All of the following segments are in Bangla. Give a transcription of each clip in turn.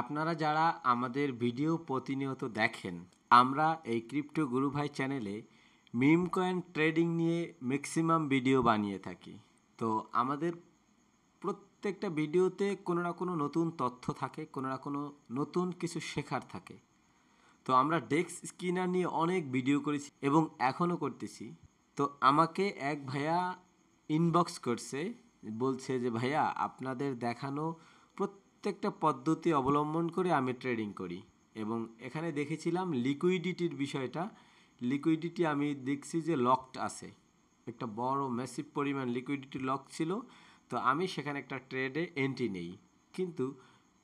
আপনারা যারা আমাদের ভিডিও প্রতিনিয়ত দেখেন, আমরা এই ক্রিপ্টো গুরু ভাই চ্যানেলে মিম কয়েন ট্রেডিং নিয়ে ম্যাক্সিমাম ভিডিও বানিয়ে থাকি। তো আমাদের প্রত্যেকটা ভিডিওতে কোনো না কোনো নতুন তথ্য থাকে, কোনো না কোনো নতুন কিছু শেখার থাকে। তো আমরা ডেক্স স্কিনার নিয়ে অনেক ভিডিও করেছি এবং এখনও করতেছি। তো আমাকে এক ভাইয়া ইনবক্স করছে, বলছে যে ভাইয়া আপনাদের দেখানো প্রত্যেকটা পদ্ধতি অবলম্বন করে আমি ট্রেডিং করি। এবং এখানে দেখেছিলাম লিকুইডিটির বিষয়টা। লিকুইডিটি আমি দেখছি যে লকড আছে, একটা বড় ম্যাসিভ পরিমাণ লিকুইডিটি লক ছিল। তো আমি সেখানে একটা ট্রেডে এন্ট্রি নেই, কিন্তু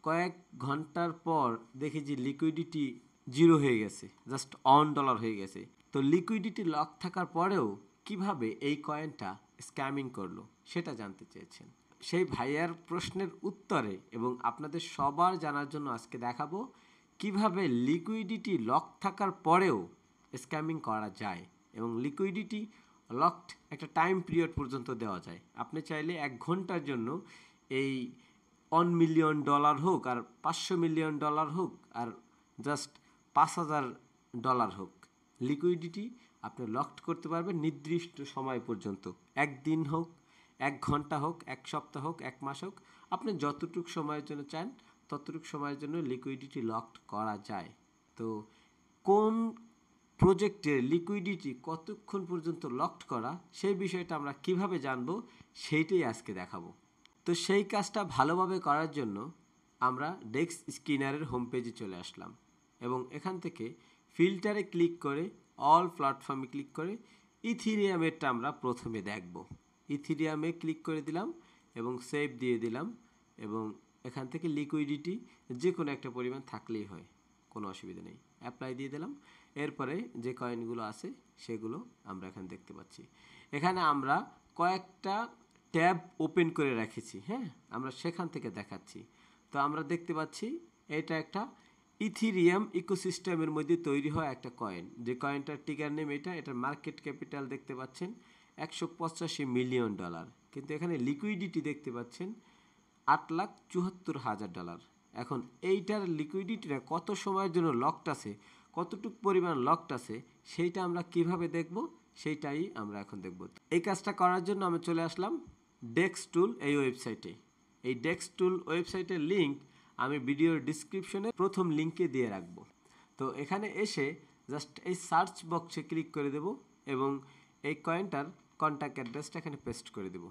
কয়েক ঘন্টার পর দেখি যে লিকুইডিটি জিরো হয়ে গেছে, জাস্ট $1 হয়ে গেছে। তো লিকুইডিটি লক থাকার পরেও কিভাবে এই কয়েনটা স্ক্যামিং করলো সেটা জানতে চেয়েছেন। সেই ভাইয়ার প্রশ্নের উত্তরে এবং আপনাদের সবার জানার জন্য আজকে দেখাবো কিভাবে লিকুইডিটি লক থাকার পরেও স্ক্যামিং করা যায় এবং লিকুইডিটি লকড একটা টাইম পিরিয়ড পর্যন্ত দেওয়া যায়। আপনি চাইলে 1 ঘন্টার জন্য এই $1 মিলিয়ন হোক আর $500 মিলিয়ন হোক আর জাস্ট $5,000 হোক, লিকুইডিটি আপনি লকড করতে পারবেন নির্দিষ্ট সময় পর্যন্ত। 1 দিন হোক, 1 ঘন্টা হোক, 1 সপ্তাহ হোক, 1 মাস হোক, আপনি যতটুকু সময়ের জন্য চান ততটুকু সময়ের জন্য লিকুইডিটি লকড করা যায়। তো কোন প্রজেক্টের লিকুইডিটি কতক্ষণ পর্যন্ত লকড করা সেই বিষয়টা আমরা কিভাবে জানবো সেইটাই আজকে দেখাবো। তো সেই কাজটা ভালোভাবে করার জন্য আমরা ডেক্স স্কিনারের হোম পেজে চলে আসলাম এবং এখান থেকে ফিল্টারে ক্লিক করে অল প্ল্যাটফর্মে ক্লিক করে ইথিরিয়ামেরটা আমরা প্রথমে দেখব। ইথিরিয়ামে ক্লিক করে দিলাম এবং সেভ দিয়ে দিলাম এবং এখান থেকে লিকুইডিটি যে কোনো একটা পরিমাণ থাকলেই হয়, কোনো অসুবিধা নেই। অ্যাপ্লাই দিয়ে দিলাম। এরপরে যে কয়েনগুলো আছে সেগুলো আমরা এখানে দেখতে পাচ্ছি। এখানে আমরা কয়েকটা ট্যাব ওপেন করে রেখেছি, হ্যাঁ, আমরা সেখান থেকে দেখাচ্ছি। তো আমরা দেখতে পাচ্ছি এটা একটা ইথিরিয়াম ইকোসিস্টেমের মধ্যে তৈরি হয় একটা কয়েন, যে কয়েনটার টিকার নেম এটার মার্কেট ক্যাপিটাল দেখতে পাচ্ছেন $185 মিলিয়ন, কিন্তু এখানে লিকুইডিটি দেখতে পাচ্ছেন $8,74,000। এখন এইটার লিকুইডিটিটা কত সময়ের জন্য লকড আছে, কতটুকু পরিমাণ লকড আছে সেইটা আমরা কিভাবে দেখব সেইটাই আমরা এখন দেখব। এই কাজটা করার জন্য আমি চলে আসলাম ডেক্স টুল এই ওয়েবসাইটে। এই ডেক্স টুল ওয়েবসাইটের লিঙ্ক আমি ভিডিওর ডিসক্রিপশনে প্রথম লিঙ্কে দিয়ে রাখব। তো এখানে এসে জাস্ট এই সার্চ বক্সে ক্লিক করে দেব এবং এই কয়েনটার কন্ট্যাক্ট অ্যাড্রেসটা এখানে পেস্ট করে দেব।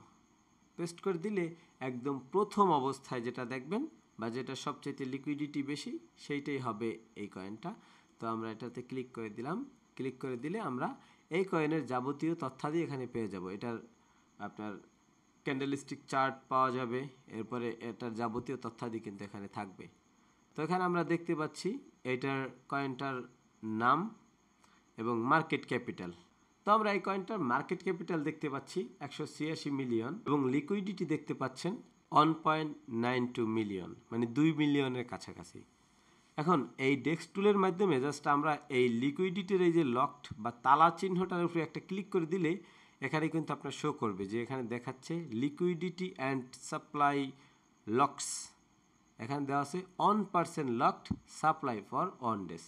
পেস্ট করে দিলে একদম প্রথম অবস্থায় যেটা দেখবেন বা যেটা সবচেয়ে লিকুইডিটি বেশি সেইটাই হবে এই কয়েনটা। তো আমরা এটাতে ক্লিক করে দিলাম। ক্লিক করে দিলে আমরা এই কয়েনের যাবতীয় তথ্যাদি এখানে পেয়ে যাব। এটার আপনার ক্যান্ডেলস্টিক চার্ট পাওয়া যাবে, এরপরে এটার যাবতীয় তথ্যাদি কিন্তু এখানে থাকবে। তো এখানে আমরা দেখতে পাচ্ছি এটার কয়েনটার নাম এবং মার্কেট ক্যাপিটাল। তো আমরা এই কয়েনটার মার্কেট ক্যাপিটাল দেখতে পাচ্ছি 186 মিলিয়ন এবং লিকুইডিটি দেখতে পাচ্ছেন 1.92 মিলিয়ন, মানে 2 মিলিয়নের কাছাকাছি। এখন এই ডেক্স টুলের মাধ্যমে জাস্ট আমরা এই লিকুইডিটির এই যে লকড বা তালা চিহ্নটার উপরে একটা ক্লিক করে দিলে এখানে কিন্তু আপনার শো করবে যে এখানে দেখাচ্ছে লিকুইডিটি অ্যান্ড সাপ্লাই লকস। এখানে দেওয়া আছে 1% লকড সাপ্লাই ফর 1 ডেজ,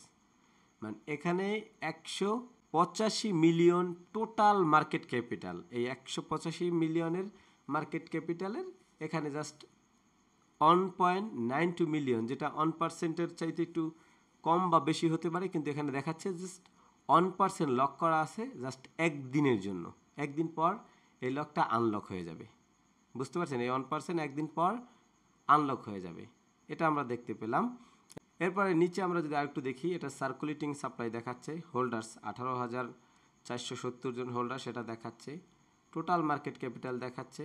মানে এখানে 185 মিলিয়ন টোটাল মার্কেট ক্যাপিটাল। এই 185 মিলিয়নের মার্কেট ক্যাপিটালের এখানে জাস্ট 1.92 মিলিয়ন, যেটা 1%-এর চাইতে একটু কম বা বেশি হতে পারে, কিন্তু এখানে দেখাচ্ছে জাস্ট 1% লক করা আছে জাস্ট 1 দিনের জন্য। 1 দিন পর এই লকটা আনলক হয়ে যাবে। বুঝতে পারছেন, এই 1% 1 দিন পর আনলক হয়ে যাবে, এটা আমরা দেখতে পেলাম। এরপরে নিচে আমরা যদি আরেকটু দেখি, এটা সার্কুলেটিং সাপ্লাই দেখাচ্ছে, হোল্ডার্স 18,470 জন হোল্ডার সেটা দেখাচ্ছে, টোটাল মার্কেট ক্যাপিটাল দেখাচ্ছে,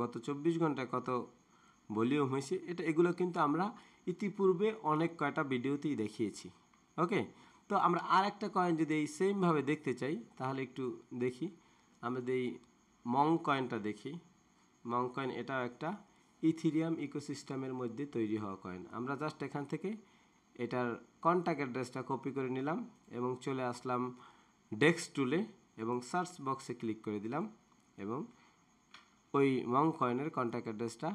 গত 24 ঘন্টায় কত ভলিউম হয়েছে, এগুলো কিন্তু আমরা ইতিপূর্বে অনেক কয়টা ভিডিওতেই দেখিয়েছি। ওকে, তো আমরা আর একটা কয়েন যদি এই সেমভাবে দেখতে চাই তাহলে একটু দেখি। আমরা এই মং কয়েনটা দেখি। মং কয়েন এটাও একটা ইথিরিয়াম ইকোসিস্টেমের মধ্যে তৈরি হওয়া কয়েন। আমরা জাস্ট এখান থেকে এটার কন্ট্যাক্ট অ্যাড্রেসটা কপি করে নিলাম এবং চলে আসলাম ডেক্স টুলে এবং সার্চ বক্সে ক্লিক করে দিলাম এবং ওই মং কয়েনের কন্ট্যাক্ট অ্যাড্রেসটা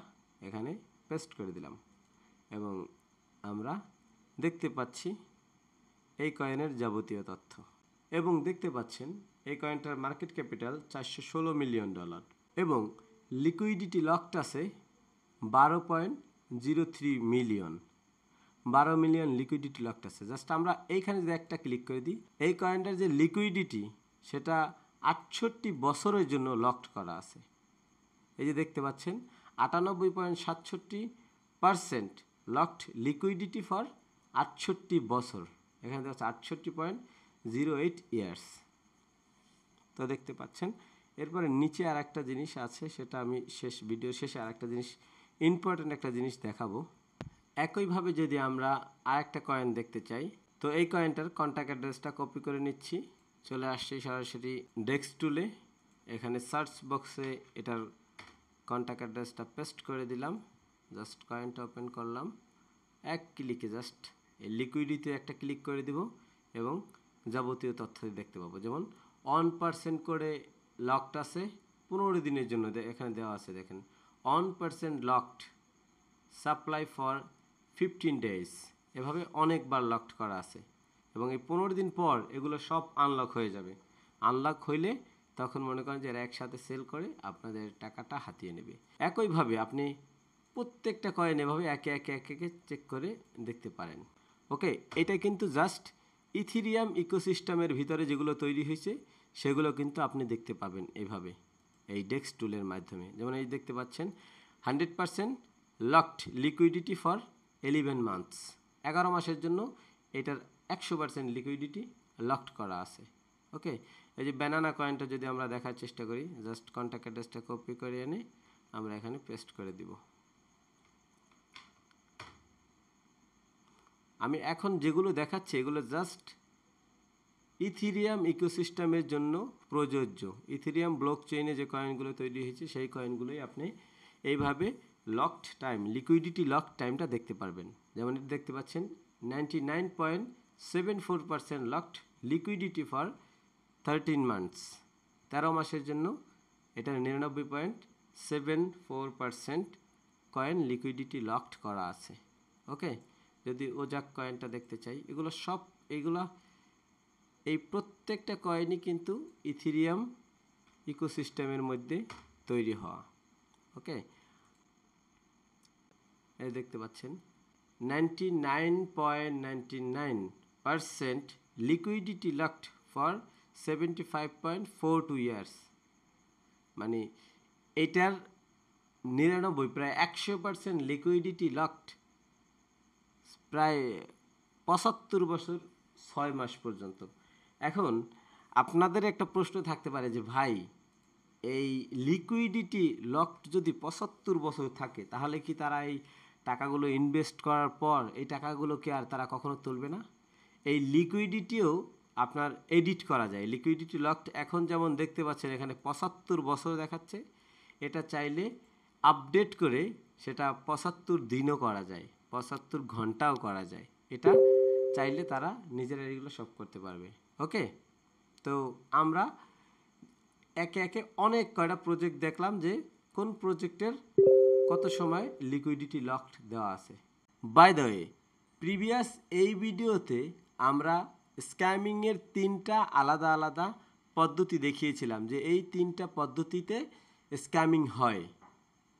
এখানে পেস্ট করে দিলাম এবং আমরা দেখতে পাচ্ছি এই কয়েনের যাবতীয় তথ্য এবং দেখতে পাচ্ছেন এই কয়েনটার মার্কেট ক্যাপিটাল $416 মিলিয়ন এবং লিকুইডিটি লকড আছে 12.03 মিলিয়ন। 12 মিলিয়ন লিকুইডিটি লকড আছে। জাস্ট আমরা এইখানে যদি একটা ক্লিক করে দিই, এই কয়েনটার যে লিকুইডিটি সেটা 68 বছরের জন্য লকড করা আছে। এই যে দেখতে পাচ্ছেন 98.67% লকড লিকুইডিটি ফর 68 বছর। এখানে দেখা যাচ্ছে 68.08 ইয়ার্স। তো দেখতে পাচ্ছেন। এরপরে নিচে আর একটা জিনিস আছে, সেটা আমি ভিডিওর শেষে আর একটা জিনিস, ইম্পর্টেন্ট একটা জিনিস দেখাবো। একইভাবে যদি আমরা আর একটা কয়েন দেখতে চাই, তো এই কয়েনটার কন্ট্যাক্ট অ্যাড্রেসটা কপি করে নিচ্ছি, চলে আসছি সরাসরি ডেস্ক টুলে। এখানে সার্চ বক্সে এটার কন্ট্যাক্ট অ্যাড্রেসটা পেস্ট করে দিলাম। জাস্ট কয়েনটা ওপেন করলাম, এক ক্লিকে জাস্ট এই লিকুইডিতে একটা ক্লিক করে দিব এবং যাবতীয় তথ্য দেখতে পাবো। যেমন 1% করে লকড আছে 15 দিনের জন্য, এখানে দেওয়া আছে দেখেন 1% লকড, সাপ্লাই ফর 15 ডেজ। এভাবে অনেকবার লকড করা আছে এবং এই 15 দিন পর এগুলো সব আনলক হয়ে যাবে। আনলক হইলে তখন মনে করেন যে এরা একসাথে সেল করে আপনাদের টাকাটা হাতিয়ে নেবে। একইভাবে আপনি প্রত্যেকটা কয়েন এভাবে একে একে চেক করে দেখতে পারেন। ওকে, এটা কিন্তু জাস্ট ইথিরিয়াম ইকোসিস্টেমের ভিতরে যেগুলো তৈরি হয়েছে সেগুলো কিন্তু আপনি দেখতে পাবেন এভাবে এই ডেস্ক টুলের মাধ্যমে। যেমন এই দেখতে পাচ্ছেন 100% লকড লিকুইডিটি ফর 11 মান্থস, 11 মাসের জন্য এটার 100% লিকুইডিটি লকড করা আছে। ওকে, এই যে ব্যানানা কয়েনটা যদি আমরা দেখার চেষ্টা করি, জাস্ট কন্ট্যাক্ট অ্যাড্রেসটা কপি করে এনে আমরা এখানে পেস্ট করে দিব। আমি এখন যেগুলো দেখাচ্ছি এগুলো জাস্ট ইথিরিয়াম ইকোসিস্টেমের জন্য প্রযোজ্য। ইথিরিয়াম ব্লক চেইনে যে কয়েনগুলো তৈরি হয়েছে সেই কয়েনগুলোই আপনি এইভাবে লকড টাইম, লিকুইডিটি লকড টাইমটা দেখতে পারবেন। যেমন এটা দেখতে পাচ্ছেন 99.74% লকড লিকুইডিটি ফর 13 মান্থস, 13 মাসের জন্য এটার 99.74% কয়েন লিকুইডিটি লকড করা আছে। ওকে, যদি ওজাক কয়েনটা দেখতে চাই, এগুলো সব এই প্রত্যেকটা কয়েনই কিন্তু ইথিরিয়াম ইকোসিস্টেমের মধ্যে তৈরি হওয়া। ওকে, এই দেখতে পাচ্ছেন 99.99% লিকুইডিটি লকড ফর 75.42 ইয়ার্স। মানে এটার 99 প্রায় 100% লিকুইডিটি লকড প্রায় 75 বছর 6 মাস পর্যন্ত। এখন আপনাদের একটা প্রশ্ন থাকতে পারে যে ভাই, এই লিকুইডিটি লকড যদি 75 বছর থাকে তাহলে কি তারা এই টাকাগুলো ইনভেস্ট করার পর এই টাকাগুলোকে আর তারা কখনো তুলবে না? এই লিকুইডিটিও আপনার এডিট করা যায়। লিকুইডিটি লকড এখন যেমন দেখতে পাচ্ছেন এখানে 75 বছর দেখাচ্ছে, এটা চাইলে আপডেট করে সেটা 75 দিনও করা যায়, 75 ঘন্টাও করা যায়। এটা চাইলে তারা নিজেরা এগুলো সব করতে পারবে। ওকে, তো আমরা একে একে অনেক কয়টা প্রজেক্ট দেখলাম যে কোন প্রজেক্টের কত সময় লিকুইডিটি লকড দেওয়া আছে। বাই দ্য ওয়ে, প্রিভিয়াস এই ভিডিওতে আমরা স্ক্যামিংয়ের 3টা আলাদা আলাদা পদ্ধতি দেখিয়েছিলাম যে এই 3টা পদ্ধতিতে স্ক্যামিং হয়।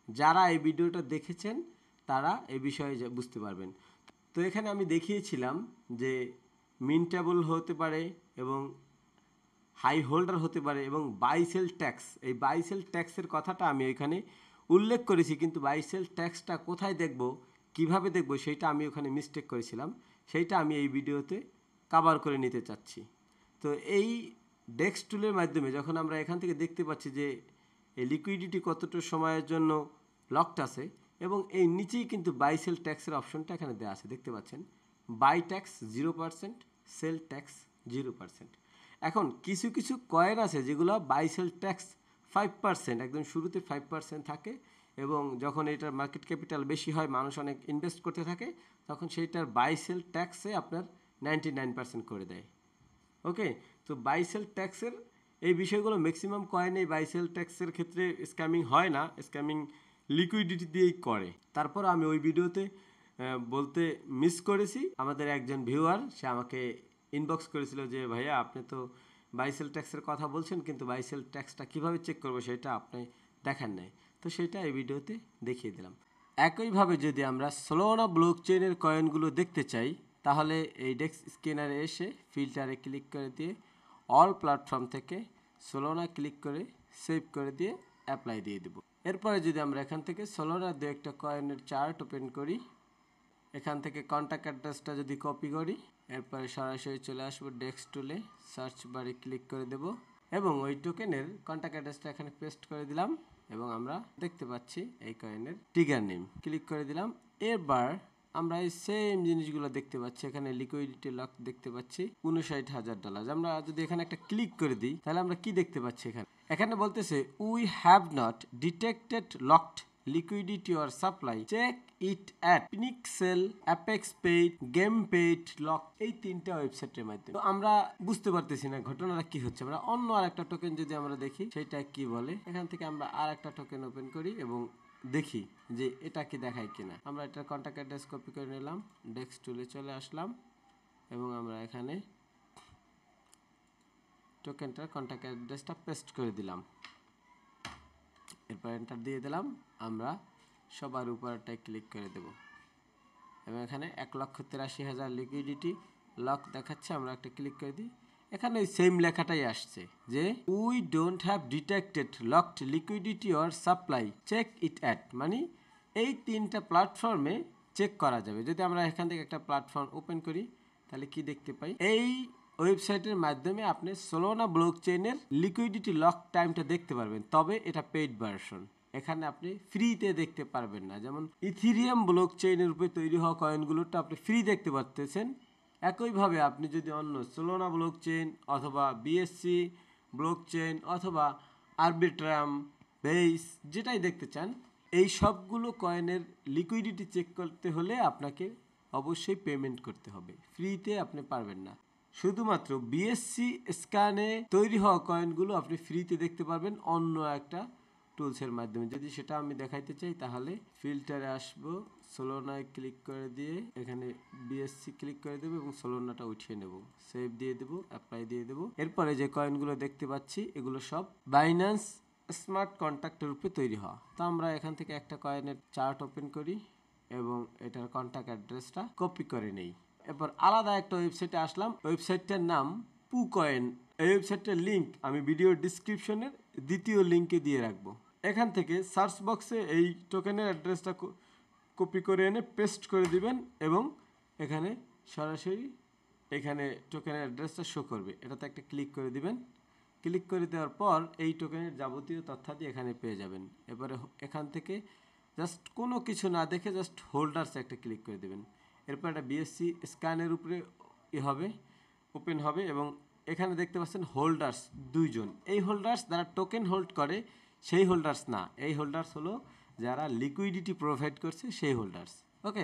যারা এই ভিডিওটা দেখেছেন তারা এই বিষয়ে বুঝতে পারবেন। তো এখানে আমি দেখিয়েছিলাম যে মিন্টেবল হতে পারে এবং হাই হোল্ডার হতে পারে এবং বাই সেল ট্যাক্স। এই বাই সেল ট্যাক্সের কথাটা আমি এখানে উল্লেখ করেছি, কিন্তু বাই সেল ট্যাক্সটা কোথায় দেখব, কিভাবে দেখব, সেইটা আমি ওখানে মিস্টেক করেছিলাম। সেইটা আমি এই ভিডিওতে কভার করে নিতে চাচ্ছি। তো এই ডেস্ক টুলের মাধ্যমে যখন আমরা এখান থেকে দেখতে পাচ্ছি যে এই লিকুইডিটি কতটা সময়ের জন্য লকড আছে এবং এই নিচেই কিন্তু বাই সেল ট্যাক্সের অপশনটা এখানে দেওয়া আছে, দেখতে পাচ্ছেন। Buy tax 0%, sale tax 0%। এখন কিছু কিছু কয়েন আছে যেগুলো বাই সেল ট্যাক্স 5%, একদম শুরুতে 5% থাকে এবং যখন এটার মার্কেট ক্যাপিটাল বেশি হয়, মানুষ অনেক ইনভেস্ট করতে থাকে, তখন সেইটার বাই সেল ট্যাক্সে আপনার 99% করে দেয়। ওকে, তো বাই সেল ট্যাক্সের এই বিষয়গুলো ম্যাক্সিমাম কয়েনে বাই সেল ট্যাক্সের ক্ষেত্রে স্ক্যামিং হয় না, স্ক্যামিং লিকুইডিটি দিয়েই করে। তারপর আমি ওই ভিডিওতে বলতে মিস করেছি। আমাদের একজন ভিউয়ার সে আমাকে ইনবক্স করেছিল যে ভাইয়া আপনি তো বাইসেল ট্যাক্সের কথা বলছেন, কিন্তু বাইসেল ট্যাক্সটা কিভাবে চেক করবো সেটা আপনি দেখান নাই। তো সেটা এই ভিডিওতে দেখিয়ে দিলাম। একইভাবে যদি আমরা সোলোনা ব্লক চেইনের কয়েনগুলো দেখতে চাই, তাহলে এই ডেস্ক স্ক্যানারে এসে ফিল্টারে ক্লিক করে দিয়ে অল প্ল্যাটফর্ম থেকে সোলোনা ক্লিক করে সেভ করে দিয়ে অ্যাপ্লাই দিয়ে দেব। এরপরে যদি আমরা এখান থেকে সোলোনার দু একটা কয়েনের চার্ট ওপেন করি, এখান থেকে কন্ট্যাক্ট অ্যাড্রেসটা যদি কপি করি, এরপরে সরাসরি চলে আসবো ডেস্ক টুলে, সার্চ বারে ক্লিক করে দেব এবং ওই টোকেনের কন্ট্যাক্ট অ্যাড্রেসটা এখানে পেস্ট করে দিলাম এবং আমরা দেখতে পাচ্ছি এই কয়েনের ট্রিগার নেম ক্লিক করে দিলাম। এবার আমরা এই সেম জিনিসগুলো দেখতে পাচ্ছি, এখানে লিকুইডিটি লক দেখতে পাচ্ছি $59,000। আমরা যদি এখানে একটা ক্লিক করে দিই তাহলে আমরা কি দেখতে পাচ্ছি, এখানে বলতেছে we have not detected locked liquidity or supply, check it at Pinixel, Apex Paid, Game Paid, Lock, এই তিনটা ওয়েবসাইটের মাধ্যমে। তো আমরা বুঝতে পারতেছি না ঘটনাটা কি হচ্ছে। আমরা অন্য আরেকটা টোকেন যদি আমরা দেখি সেটা কি বলে, এখান থেকে আমরা আরেকটা টোকেন ওপেন করি এবং দেখি যে এটা কি দেখায় কিনা। আমরা এটার কন্ট্যাক্ট অ্যাড্রেস কপি করে নিলাম, ডেস্ক টুলে চলে আসলাম এবং আমরা এখানে টোকেনটার কন্ট্যাক্ট অ্যাড্রেসটা পেস্ট করে দিলাম। এরপর এন্টার দিয়ে দিলাম। আমরা সবার উপরটায় ক্লিক করে দেব এবং এখানে 1,83,000 লিকুইডিটি লক দেখাচ্ছে। আমরা একটা ক্লিক করে দিই, এখানে ওই সেম লেখাটাই আসছে যে we don't have detected locked liquidity or supply, check it at, মানে এই তিনটা প্ল্যাটফর্মে চেক করা যাবে। যদি আমরা এখান থেকে একটা প্ল্যাটফর্ম ওপেন করি তাহলে কি দেখতে পাই, এই ওয়েবসাইটের মাধ্যমে আপনি সোলোনা ব্লক চেইনের লিকুইডিটি লক টাইমটা দেখতে পারবেন, তবে এটা পেইড ভার্সন। এখানে আপনি ফ্রিতে দেখতে পারবেন না। যেমন ইথিরিয়াম ব্লক চেইনের উপরে তৈরি হওয়া কয়েনগুলোটা আপনি ফ্রি দেখতে পারতেছেন, একইভাবে আপনি যদি অন্য সোলোনা ব্লক চেইন অথবা বিএসসি ব্লক চেইন অথবা আরবিট্রাম, বেস যেটাই দেখতে চান, এই সবগুলো কয়েনের লিকুইডিটি চেক করতে হলে আপনাকে অবশ্যই পেমেন্ট করতে হবে, ফ্রিতে আপনি পারবেন না। শুধুমাত্র বিএসসি স্ক্যানে তৈরি হওয়া কয়েনগুলো আপনি ফ্রিতে দেখতে পারবেন অন্য একটা টুলসের মাধ্যমে। যদি সেটা আমি দেখাইতে চাই তাহলে ফিল্টারে আসবো, সোলোনায় ক্লিক করে দিয়ে এখানে বিএসসি ক্লিক করে দেবো এবং সোলোনাটা উঠিয়ে নেব, সেভ দিয়ে দেবো, অ্যাপ্লাই দিয়ে দেবো। এরপরে যে কয়েনগুলো দেখতে পাচ্ছি এগুলো সব বাইন্যান্স স্মার্ট কন্ট্রাক্টের উপরে তৈরি হওয়া। তো আমরা এখান থেকে একটা কয়েনের চার্ট ওপেন করি এবং এটার কন্ট্যাক্ট অ্যাড্রেসটা কপি করে নেই। এরপর আলাদা একটা ওয়েবসাইটে আসলাম, ওয়েবসাইটটার নাম পুকয়েন। এই ওয়েবসাইটটার লিঙ্ক আমি ভিডিওর ডিসক্রিপশনের দ্বিতীয় লিঙ্কে দিয়ে রাখবো। এখান থেকে সার্চ বক্সে এই টোকেনের অ্যাড্রেসটা কপি করে এনে পেস্ট করে দিবেন এবং এখানে সরাসরি এখানে টোকেনের অ্যাড্রেসটা শো করবে, এটাতে একটা ক্লিক করে দিবেন। ক্লিক করে দেওয়ার পর এই টোকেনের যাবতীয় তথ্যাদি এখানে পেয়ে যাবেন। এবারে এখান থেকে জাস্ট কোনো কিছু না দেখে জাস্ট হোল্ডার্স একটা ক্লিক করে দেবেন। এরপর একটা বিএসসি স্ক্যানের উপরে হবে, ওপেন হবে এবং এখানে দেখতে পাচ্ছেন হোল্ডার্স দুইজন। এই হোল্ডার্স যারা টোকেন হোল্ড করে সেই হোল্ডার্স না, এই হোল্ডার্স হলো যারা লিকুইডিটি প্রোভাইড করছে সেই হোল্ডার্স। ওকে,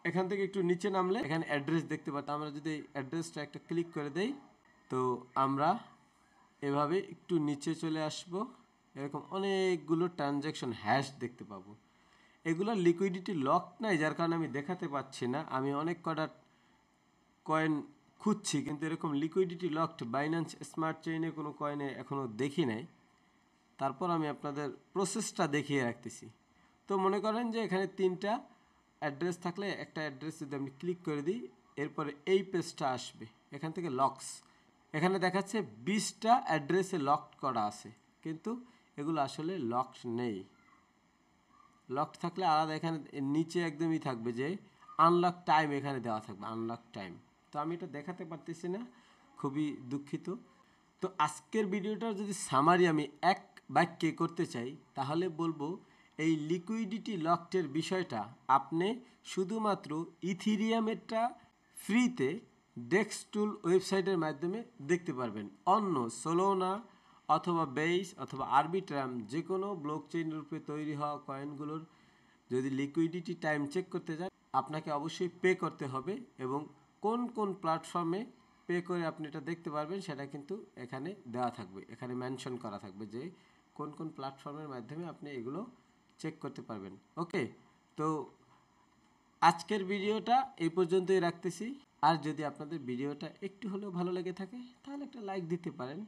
এখান থেকে একটু নিচে নামলে এখানে অ্যাড্রেস দেখতে পাচ্ছি। আমরা যদি অ্যাড্রেসটা একটা ক্লিক করে দেই তো আমরা এভাবে একটু নিচে চলে আসব, এরকম অনেকগুলো ট্রানজ্যাকশন হ্যাশ দেখতে পাবো। এগুলো লিকুইডিটি লক নাই, যার কারণে আমি দেখাতে পাচ্ছি না। আমি অনেক কটা কয়েন খুঁজছি কিন্তু এরকম লিকুইডিটি লকড বাইন্যান্স স্মার্ট চেইনে কোনো কয়েনে এখনও দেখি নাই। তারপর আমি আপনাদের প্রসেসটা দেখিয়ে রাখতেছি। তো মনে করেন যে এখানে তিনটা অ্যাড্রেস থাকলে একটা অ্যাড্রেস যদি আমি ক্লিক করে দিই, এরপরে এই পেজটা আসবে, এখান থেকে লকস। এখানে দেখাচ্ছে 20টা অ্যাড্রেসে লকড করা আছে, কিন্তু এগুলো আসলে লকড নেই। লকড থাকলে আলাদা এখানে নিচে একদমই থাকবে যে আনলক টাইম, এখানে দেওয়া থাকবে আনলক টাইম। তো আমি এটা দেখাতে পারতেছি না, খুবই দুঃখিত। তো আজকের ভিডিওটার যদি সামারি আমি এক বাক্যে করতে চাই তাহলে বলবো এই লিকুইডিটি লকডের বিষয়টা আপনি শুধুমাত্র ইথিরিয়ামেরটা ফ্রিতে ডেক্স টুল ওয়েবসাইটের মাধ্যমে দেখতে পারবেন। অন্য সোলোনা অথবা বেস অথবা আরবিট্রাম যে কোনো ব্লক চেইনের উপরে তৈরি হওয়া কয়েনগুলোর যদি লিকুইডিটি টাইম চেক করতে যান আপনাকে অবশ্যই পে করতে হবে এবং কোন কোন প্ল্যাটফর্মে পে করে আপনি এটা দেখতে পারবেন সেটা কিন্তু এখানে দেওয়া থাকবে, এখানে মেনশন করা থাকবে যে কোন কোন প্ল্যাটফর্মের মাধ্যমে আপনি এগুলো চেক করতে পারবেন। ওকে, তো আজকের ভিডিওটা এই পর্যন্তই রাখতেছি। আর যদি আপনাদের ভিডিওটা একটু হলেও ভালো লেগে থাকে তাহলে একটা লাইক দিতে পারেন।